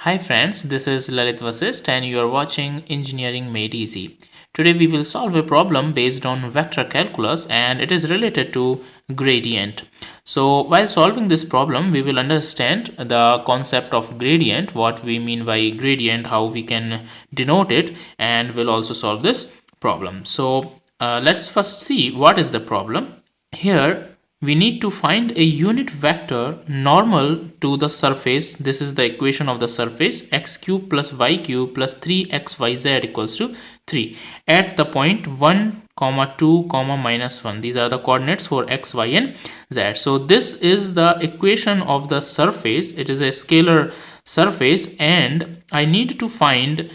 Hi friends, this is Lalit Vasist and you are watching Engineering Made Easy. Today we will solve a problem based on vector calculus and it is related to gradient. So while solving this problem, we will understand the concept of gradient, what we mean by gradient, how we can denote it, and we'll also solve this problem. So let's first see what is the problem. Here we need to find a unit vector normal to the surface. This is the equation of the surface x cube plus y cube plus 3xyz equals to 3 at the point 1 comma 2 comma minus 1. These are the coordinates for x, y and z. So this is the equation of the surface. It is a scalar surface and I need to find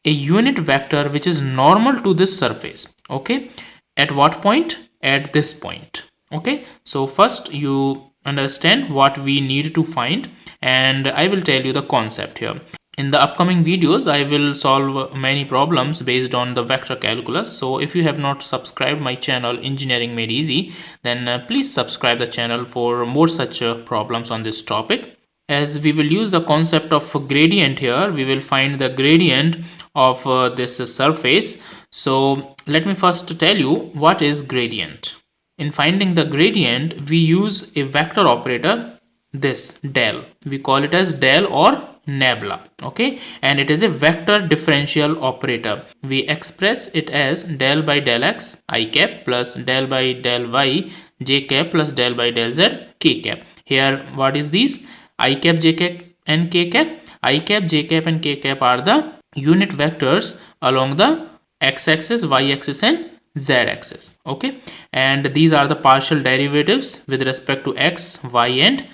a unit vector which is normal to this surface. Okay, at what point? At this point. Okay, so first you understand what we need to find and I will tell you the concept here. In the upcoming videos I will solve many problems based on the vector calculus. So if you have not subscribed my channel Engineering Made Easy, then please subscribe the channel for more such problems on this topic. As we will use the concept of gradient here, we will find the gradient of this surface. So let me first tell you what is gradient. In finding the gradient, we use a vector operator, this del. We call it as del or Nabla. Okay, and it is a vector differential operator. We express it as del by del x I cap plus del by del y j cap plus del by del z k cap. Here, what is these? I cap, j cap and k cap. I cap, j cap and k cap are the unit vectors along the x-axis, y-axis and z-axis. Okay, and these are the partial derivatives with respect to x, y and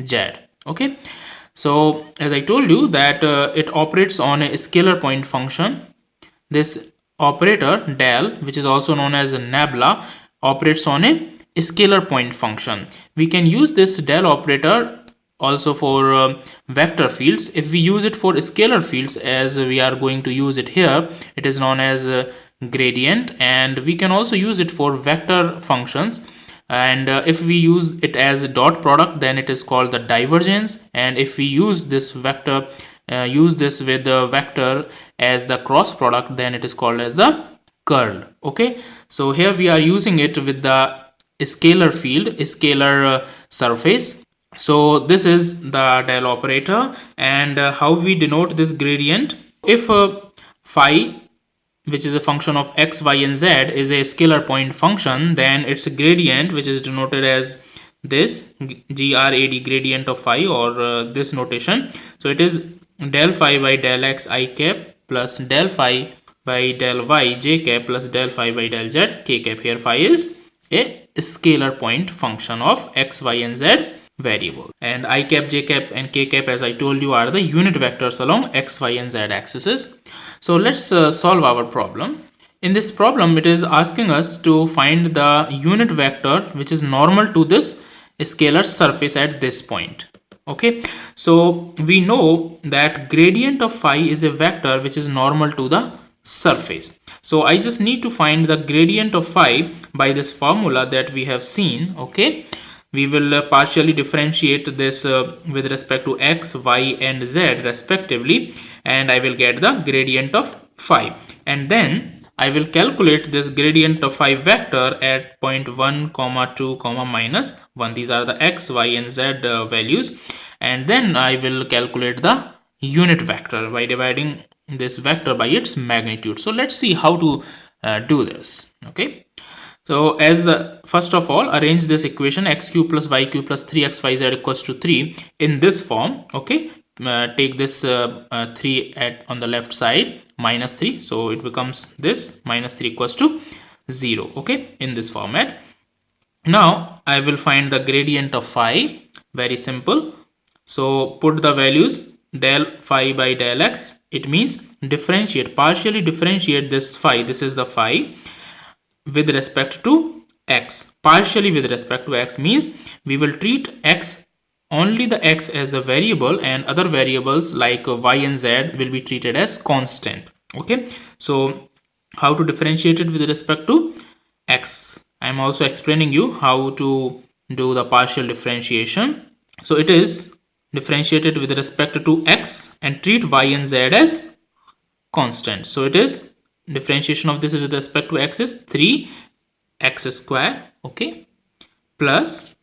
z. Okay, so as I told you that it operates on a scalar point function. This operator del, which is also known as a Nabla, operates on a scalar point function. We can use this del operator also for vector fields. If we use it for scalar fields, as we are going to use it here, it is known as gradient, and we can also use it for vector functions. And if we use it as a dot product, then it is called the divergence. And if we use this vector use this with the vector as the cross product, then it is called as the curl. Okay, so here we are using it with the scalar field, scalar surface. So this is the del operator, and how we denote this gradient. If phi, which is a function of x, y and z, is a scalar point function, then its gradient, which is denoted as this grad, gradient of phi, or this notation. So it is del phi by del x I cap plus del phi by del y j cap plus del phi by del z k cap. Here phi is a scalar point function of x, y and z variable, and I cap, j cap and k cap, as I told you, are the unit vectors along x, y and z axes. So let's solve our problem. In this problem, it is asking us to find the unit vector which is normal to this scalar surface at this point. Okay, so we know that gradient of phi is a vector which is normal to the surface. So I just need to find the gradient of phi by this formula that we have seen. Okay, we will partially differentiate this with respect to x, y and z respectively, and I will get the gradient of phi, and then I will calculate this gradient of phi vector at point 1 comma 2 comma minus 1. These are the x, y and z values, and then I will calculate the unit vector by dividing this vector by its magnitude. So let's see how to do this. Okay, so as first of all, arrange this equation x cube plus y cube plus 3xyz equals to 3 in this form. Okay, take this 3 on the left side, minus 3, so it becomes this minus 3 equals to 0. Okay, in this format. Now I will find the gradient of phi. Very simple. So put the values del phi by del x. It means differentiate, partially differentiate this phi. This is the phi with respect to x. Partially with respect to x means we will treat x, only the x, as a variable, and other variables like y and z will be treated as constant. Okay, so how to differentiate it with respect to x? I am also explaining you how to do the partial differentiation. So it is differentiate it with respect to x and treat y and z as constant. So it is differentiation of this with respect to x is 3x square, okay, plus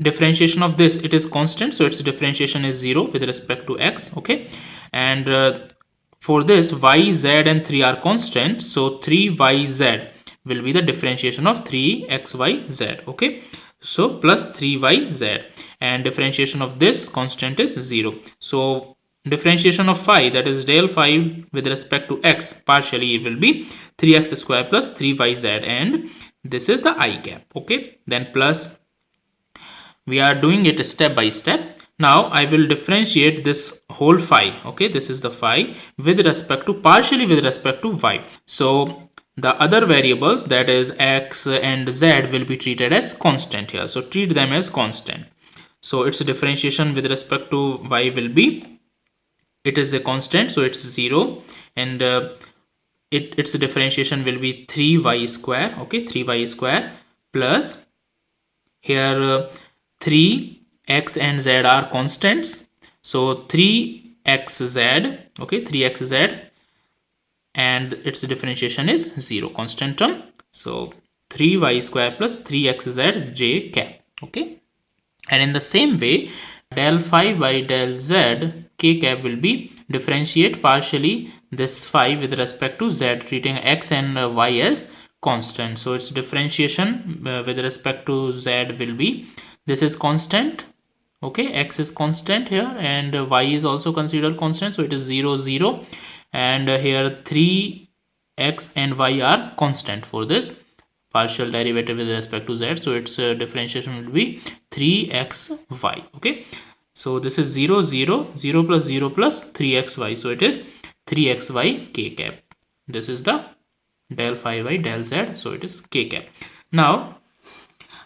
differentiation of this, it is constant, so its differentiation is 0 with respect to x, okay, and for this y, z and 3 are constant, so 3yz will be the differentiation of 3xyz, okay, so plus 3yz, and differentiation of this constant is 0. So differentiation of phi, that is del phi with respect to x, partially it will be 3x square plus 3yz, and this is the I cap, okay, then plus, we are doing it step by step. Now I will differentiate this whole phi, okay, this is the phi with respect to, partially with respect to y. So the other variables, that is x and z, will be treated as constant here, so treat them as constant. So its differentiation with respect to y will be, it is a constant, so it's 0, and its differentiation will be 3y square, okay, 3y square plus, here 3x and z are constants, so 3xz, okay, 3xz, and its differentiation is 0, constant term, so 3y square plus 3xz j cap, okay. And in the same way, del phi by del z k cap will be differentiate partially this phi with respect to z, treating x and y as constant. So its differentiation with respect to z will be, this is constant, okay, x is constant here, and y is also considered constant, so it is 0 0, and here 3x and y are constant for this partial derivative with respect to z, so its differentiation will be 3xy, okay. So this is 0 0 0 plus 0 plus 3xy, so it is 3xy k cap. This is the del phi by del z, so it is k cap. Now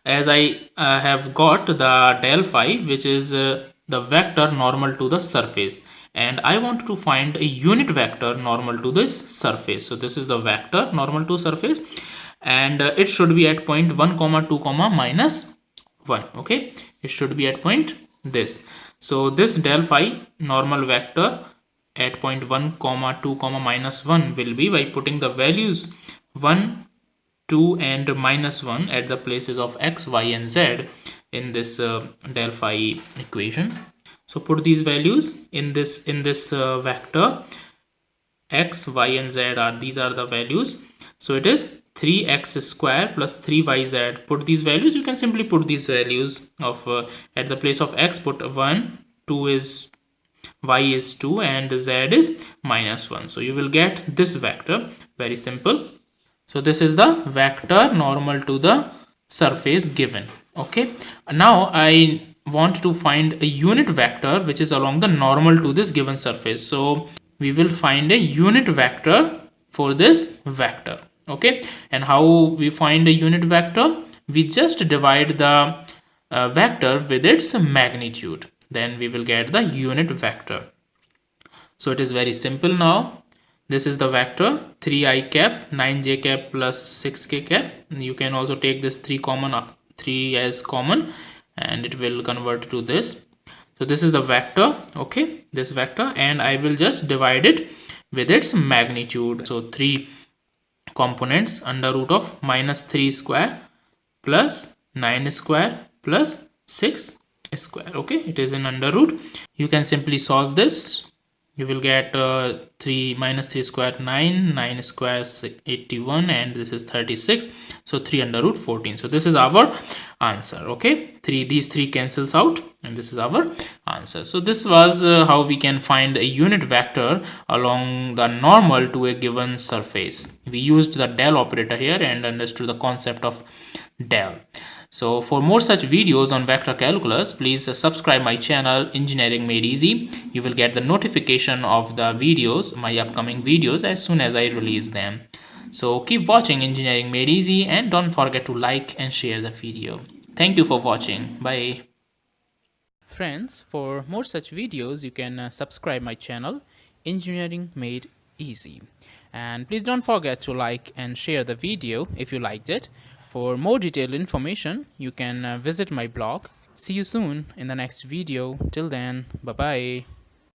as I have got the del phi, which is the vector normal to the surface, and I want to find a unit vector normal to this surface. So this is the vector normal to surface, and it should be at point 1 comma 2 comma minus 1, okay, it should be at point this. So this del phi normal vector at point 1 comma 2 comma minus 1 will be, by putting the values 1, 2 and minus 1 at the places of x, y and z in this del phi equation. So put these values in this vector, x, y and z are, these are the values, so it is 3x square plus 3yz. Put these values, you can simply put these values of at the place of x put 1, 2 is, y is 2 and z is minus 1, so you will get this vector, very simple. So this is the vector normal to the surface given, okay. Now I want to find a unit vector which is along the normal to this given surface, so we will find a unit vector for this vector, okay. And how we find a unit vector? We just divide the vector with its magnitude, then we will get the unit vector. So it is very simple now. This is the vector 3i cap 9j cap plus 6k cap. You can also take this 3 as common, and it will convert to this. So this is the vector, okay, this vector, and I will just divide it with its magnitude. So 3 components under root of minus 3 square plus 9 square plus 6 square, okay, it is in under root. You can simply solve this. You will get 3 minus 3 square 9 square 81, and this is 36, so 3 under root 14. So this is our answer, okay. These three cancels out, and this is our answer. So this was how we can find a unit vector along the normal to a given surface. We used the del operator here and understood the concept of del. So for more such videos on vector calculus, please subscribe my channel Engineering Made Easy. You will get the notification of the videos, my upcoming videos, as soon as I release them. So keep watching Engineering Made Easy, and don't forget to like and share the video. Thank you for watching. Bye. Friends, for more such videos, you can subscribe my channel Engineering Made Easy. And please don't forget to like and share the video if you liked it. For more detailed information, you can visit my blog See you soon in the next video. Till then, bye bye.